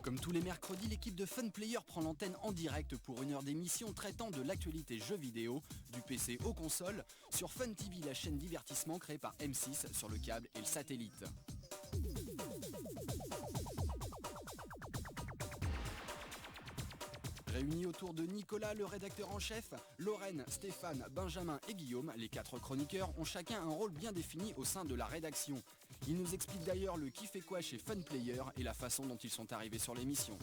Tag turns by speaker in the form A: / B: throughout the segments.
A: Comme tous les mercredis, l'équipe de Fun Player prend l'antenne en direct pour une heure d'émission traitant de l'actualité jeux vidéo, du PC aux consoles, sur Fun TV, la chaîne divertissement créée par M6 sur le câble et le satellite. Réunis autour de Nicolas, le rédacteur en chef, Lorraine, Stéphane, Benjamin et Guillaume, les 4 chroniqueurs ont chacun un rôle bien défini au sein de la rédaction. Ils nous expliquent d'ailleurs le qui fait quoi chez Fun Player et la façon dont ils sont arrivés sur l'émission.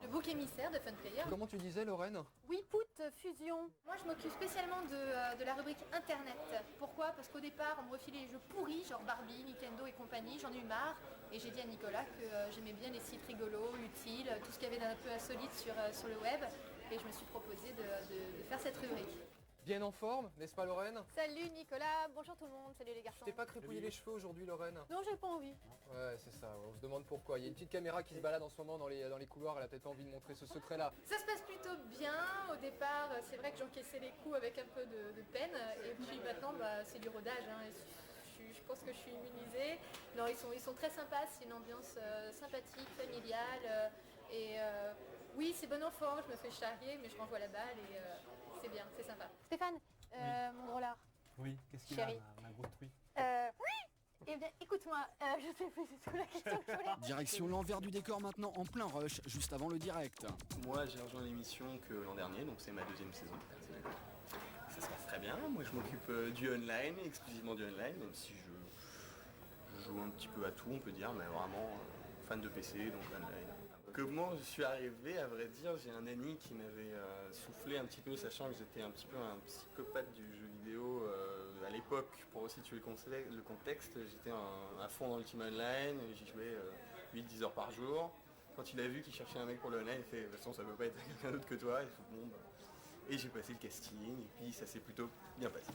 B: Le bouc émissaire de Fun Player.
C: Comment tu disais, Lorraine?
B: WePut Fusion. Moi je m'occupe spécialement de la rubrique internet. Pourquoi? Parce qu'au départ on me refilait les jeux pourris, genre Barbie, Nintendo et compagnie, j'en ai eu marre. Et j'ai dit à Nicolas que j'aimais bien les sites rigolos, utiles, tout ce qu'il y avait d'un peu insolite sur le web. Et je me suis proposé de faire cette rubrique.
C: Bien en forme, n'est-ce pas, Lorraine?
B: Salut Nicolas, bonjour tout le monde, salut les garçons.
C: T'es pas crépouillé les cheveux aujourd'hui, Lorraine?
B: Non, j'ai pas envie.
C: Ouais, c'est ça, on se demande pourquoi. Il y a une petite caméra qui se balade en ce moment dans les couloirs, elle a peut-être pas envie de montrer ce secret-là.
B: Ça se passe plutôt bien. Au départ, c'est vrai que j'encaissais les coups avec un peu de peine. Et puis maintenant, c'est du rodage. Je pense que je suis immunisée. Non, ils sont très sympas, c'est une ambiance sympathique, familiale. Oui, c'est bon enfant, je me fais charrier, mais je renvoie la balle et c'est bien, c'est sympa. Stéphane, mon drôlard.
D: Oui, qu'est-ce qu'il a, ma grosse truie?
B: Oui. Eh bien, écoute-moi, je sais plus du tout la question que je voulais.
A: Direction l'envers du décor maintenant en plein rush, juste avant le direct.
E: Moi, j'ai rejoint l'émission que l'an dernier, donc c'est ma 2e saison. Ça se passe très bien. Moi, je m'occupe du online, exclusivement du online, même si je joue un petit peu à tout, on peut dire, mais vraiment fan de PC, donc online. Comment je suis arrivé, à vrai dire, j'ai un ami qui m'avait soufflé un petit peu, sachant que j'étais un petit peu un psychopathe du jeu vidéo à l'époque. Pour resituer le contexte, j'étais à fond dans le team online, j'y jouais 8-10 heures par jour. Quand il a vu qu'il cherchait un mec pour le online, il fait « de toute façon ça peut pas être quelqu'un d'autre que toi ». Et j'ai passé le casting, et puis ça s'est plutôt bien passé.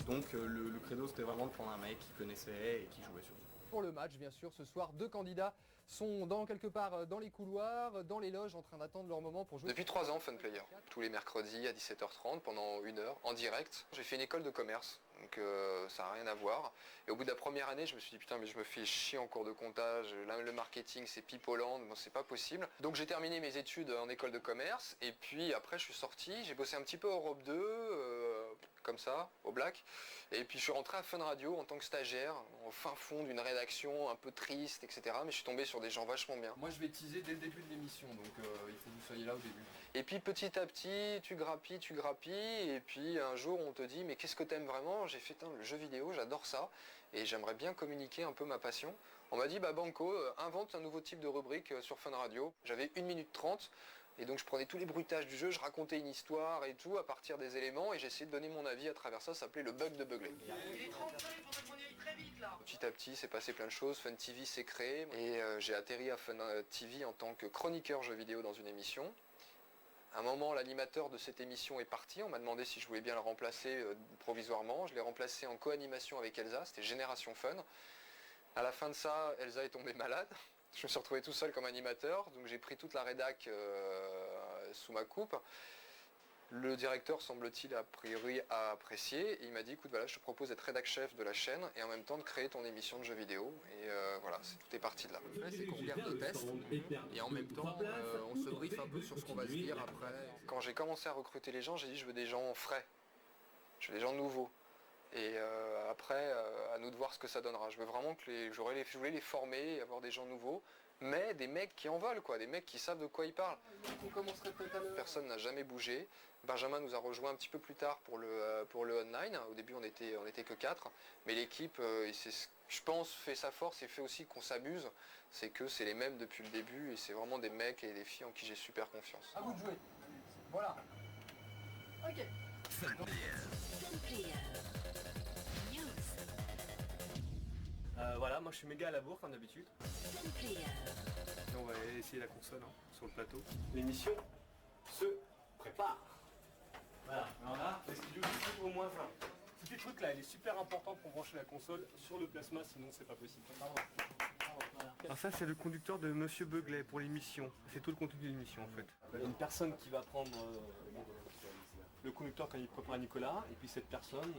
E: Donc le credo, c'était vraiment de prendre un mec qui connaissait et qui jouait surtout.
C: Pour le match, bien sûr, ce soir, 2 candidats sont quelque part dans les couloirs, dans les loges, en train d'attendre leur moment pour jouer.
F: Depuis 3 ans, Fun Player. Tous les mercredis à 17h30, pendant 1 heure, en direct. J'ai fait une école de commerce, donc ça n'a rien à voir. Et au bout de la première année, je me suis dit, putain, mais je me fais chier en cours de comptage, là, le marketing, c'est pipolant, bon, c'est pas possible. Donc j'ai terminé mes études en école de commerce, et puis après, je suis sorti, j'ai bossé un petit peu Europe 2, comme ça, au Black. Et puis je suis rentré à Fun Radio en tant que stagiaire, au fin fond d'une rédaction un peu triste, etc. Mais je suis tombé sur des gens vachement bien.
C: Moi, je vais teaser dès le début de l'émission, donc il faut que vous soyez là au début.
F: Et puis petit à petit, tu grappilles, et puis un jour on te dit, mais qu'est-ce que t'aimes vraiment? J'ai fait, le jeu vidéo, j'adore ça, et j'aimerais bien communiquer un peu ma passion. On m'a dit, Banco, invente un nouveau type de rubrique sur Fun Radio. J'avais 1 minute 30. Et donc je prenais tous les bruitages du jeu, je racontais une histoire et tout à partir des éléments et j'essayais de donner mon avis à travers ça, ça s'appelait le bug de Bugler.
G: Il est 35, il faudrait qu'on y aille très vite là.
F: Petit à petit, c'est passé plein de choses, Fun TV s'est créé et j'ai atterri à Fun TV en tant que chroniqueur jeux vidéo dans une émission. À un moment, l'animateur de cette émission est parti, on m'a demandé si je voulais bien le remplacer provisoirement. Je l'ai remplacé en co-animation avec Elsa, c'était Génération Fun. À la fin de ça, Elsa est tombée malade. Je me suis retrouvé tout seul comme animateur, donc j'ai pris toute la rédac sous ma coupe. Le directeur, semble-t-il, a priori a apprécié, et il m'a dit, écoute, voilà, je te propose d'être rédac-chef de la chaîne, et en même temps de créer ton émission de jeux vidéo, et voilà, tout est parti de là. C'est qu'on regarde le test, et en même temps, on se briefe un peu sur ce qu'on va se dire après. Quand j'ai commencé à recruter les gens, j'ai dit, je veux des gens frais, je veux des gens nouveaux. Et après, à nous de voir ce que ça donnera. Je veux vraiment que je voulais les former, avoir des gens nouveaux, mais des mecs qui en veulent, quoi, des mecs qui savent de quoi ils parlent.
C: On commencerait peut-être à l'heure.
F: Personne n'a jamais bougé. Benjamin nous a rejoint un petit peu plus tard pour le online. Au début, on était que 4, mais l'équipe, je pense, fait sa force et fait aussi qu'on s'amuse. C'est que c'est les mêmes depuis le début et c'est vraiment des mecs et des filles en qui j'ai super confiance.
C: À vous de jouer. Voilà.
B: Ok.
D: Voilà, moi je suis méga à la bourre comme d'habitude. On va essayer la console sur le plateau. L'émission se prépare. Voilà, on a les studios au moins 20. Ce petit truc là, il est super important pour brancher la console sur le plasma, sinon c'est pas possible. Bravo. Voilà. Alors ça c'est le conducteur de Monsieur Beuglet pour l'émission. C'est tout le contenu de l'émission en fait. Il y a une personne qui va prendre le conducteur quand il prépare Nicolas, et puis cette personne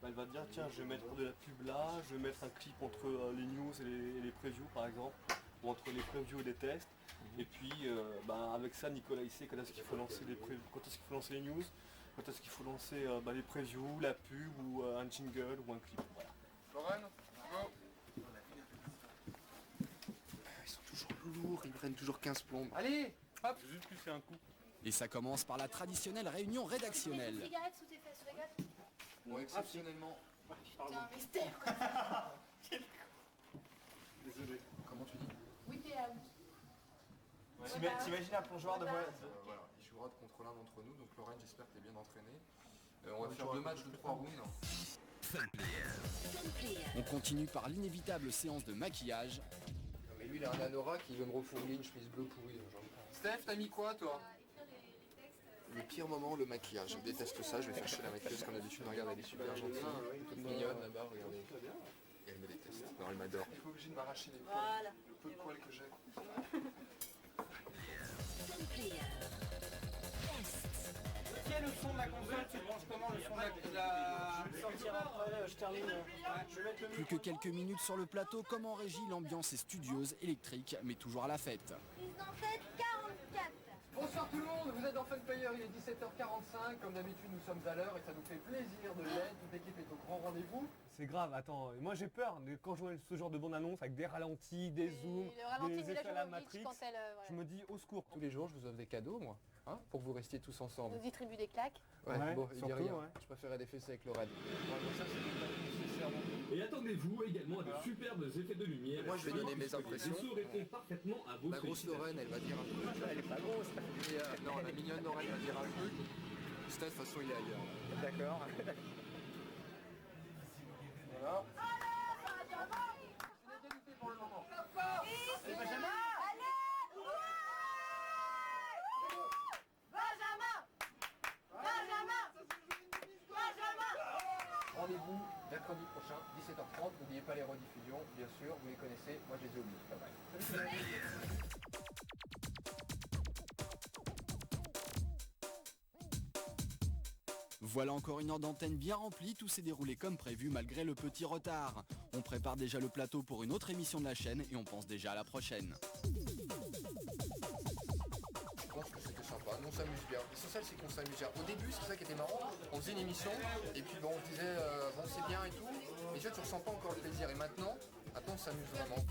D: elle va dire tiens je vais mettre de la pub là, je vais mettre un clip entre les news et les previews par exemple, ou entre les previews et les tests. Et puis avec ça Nicolas il sait quand est-ce qu'il faut lancer quand est-ce qu'il faut lancer les news, quand est-ce qu'il faut lancer les previews, la pub ou un jingle ou un clip. Voilà.
F: Lorraine, go. Ils sont toujours lourds, ils prennent toujours 15 plombes.
C: Allez, hop.
D: J'ai juste poussé un coup.
A: Et ça commence par la traditionnelle réunion
B: Mets une
A: rédactionnelle.
B: cigarette sous tes fesses, regarde.
F: Bon, exceptionnellement.
B: T'es un mystère.
D: Désolé.
F: Comment tu dis?
B: Oui, t'es out.
E: T'imagines un plongeoir de voile.
F: Voilà, il jouera contre l'un d'entre nous, donc Lorraine, j'espère que tu es bien entraîné. On va faire 2 matchs de 3 rounds.
A: On continue par l'inévitable séance de maquillage.
F: Non, mais lui, il a un anorak, il veut me refourguer une chemise bleue pourrie. Steph, t'as mis quoi, toi? Le pire moment, le maquillage. Je déteste ça, je vais faire chier la maquilleuse comme d'habitude. Regarde, elle est super gentille, toute mignonne là-bas, regardez. Et elle me déteste. Non, elle m'adore. Je suis obligé de m'arracher les poils, le peu de poils que j'ai.
E: Quel est le son de la console? Tu branches comment le son de la... Je vais sortir après, je termine. Je vais mettre le
A: Plus que quelques minutes sur le plateau, comme en régie, l'ambiance est studieuse, électrique, mais toujours à la fête.
B: Prise d'en fait 44.
C: Bonsoir tout le monde, vous êtes dans Fun Player, il est 17h45, comme d'habitude nous sommes à l'heure et ça nous fait plaisir de l'être, toute l'équipe est au grand rendez-vous.
D: C'est grave, attends, moi j'ai peur quand je vois ce genre de bande-annonce avec des ralentis, des zooms,
B: Le ralenti,
D: des
B: mais là,
D: effets
B: je
D: à la
B: vois Glitch
D: Matrix,
B: quand elle
D: je me dis au secours.
F: Tous les jours, je vous offre des cadeaux, moi, hein, pour que vous restiez tous ensemble.
B: nous distribue des claques.
F: Ouais, bon, il dit
D: surtout,
F: rien.
D: ouais.
F: Je préférais des fesses avec Lorraine. Ça, c'est des cadeaux nécessaires.
H: Et attendez-vous également à de superbes effets de lumière.
F: Moi, je vais donner mes impressions.
H: Ceux répondent parfaitement à vos
F: La grosse Lorraine, elle va dire un truc. Elle est pas grosse. Non, la mignonne Lorraine va dire un truc. Steph, de toute façon, il est ailleurs.
E: D'accord.
C: Voilà. C'est l'égalité pour le moment.
B: Allez, Benjamin.
C: Rendez-vous mercredi prochain, 17h30, n'oubliez pas les rediffusions, bien sûr, vous les connaissez, moi je les ai oubliés. Bye bye.
A: Voilà encore une heure d'antenne bien remplie, tout s'est déroulé comme prévu malgré le petit retard. On prépare déjà le plateau pour une autre émission de la chaîne et on pense déjà à la prochaine.
F: Je pense que c'était sympa, nous on s'amuse bien. L'essentiel c'est qu'on s'amuse bien. Au début c'est ça qui était marrant, on faisait une émission et puis bon on se disait bon c'est bien et tout, mais tu vois tu ressens pas encore le plaisir et maintenant on s'amuse vraiment.